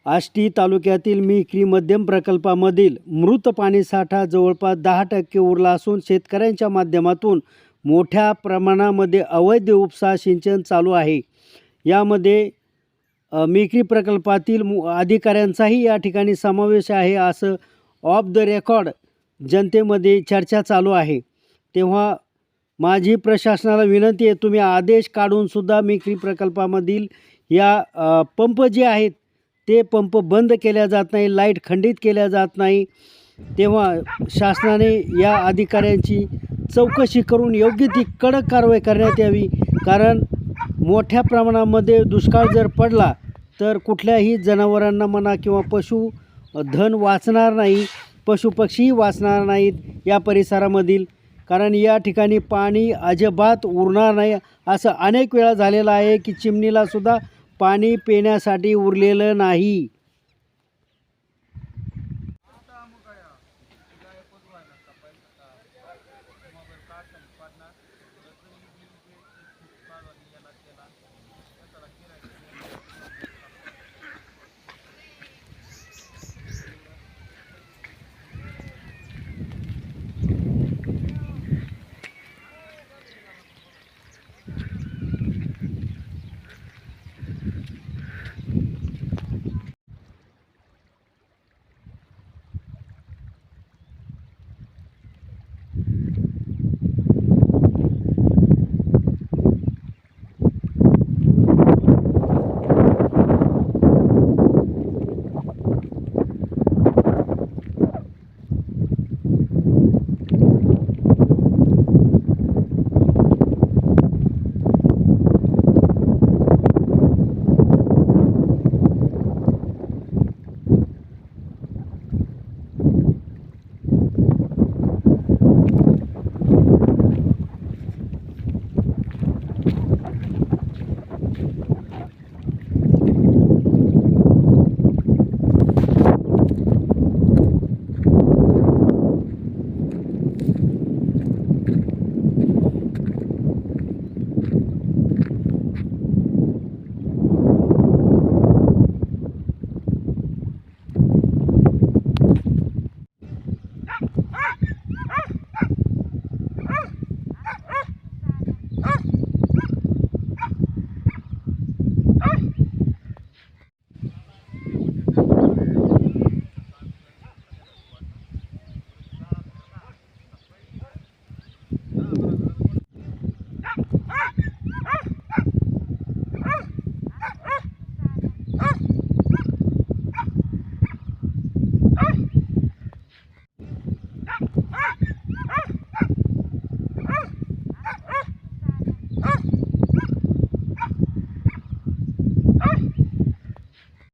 आष्टी तालुक्यातील मिखरी मध्यम प्रकल्पामधील मृत पाणीसाठा जवळपास 10% उरला असून शेतकऱ्यांच्या माध्यमातून मोठ्या प्रमाणामध्ये अवैध उपसा सिंचन चालू आहे। यामध्ये मिखरी प्रकल्पातील अधिकाऱ्यांचाही या ठिकाणी समावेश आहे असं ऑफ द रेकॉर्ड जनतेमध्ये चर्चा चालू आहे। तेव्हा माझी प्रशासनाला विनंती आहे, तुम्ही आदेश काढून सुद्धा मिखरी प्रकल्पामधील या पंप जे आहेत ते पंप बंद केल्या जात नाही, लाईट खंडित केल्या जात नाही। तेव्हा शासनाने या अधिकाऱ्यांची चौकशी करून योग्य ती कडक कारवाई करण्यात यावी, कारण मोठ्या प्रमाणामध्ये दुष्काळ जर पडला तर कुठल्याही जनावरांना म्हणा किंवा पशुधन वाचणार नाही, पशुपक्षीही वाचणार नाहीत या परिसरामधील, कारण या ठिकाणी पाणी अजिबात उरणार नाही। असं अनेक वेळा झालेलं आहे की चिमणीला सुद्धा पाणी पिण्यासाठी उरलेलं नाही।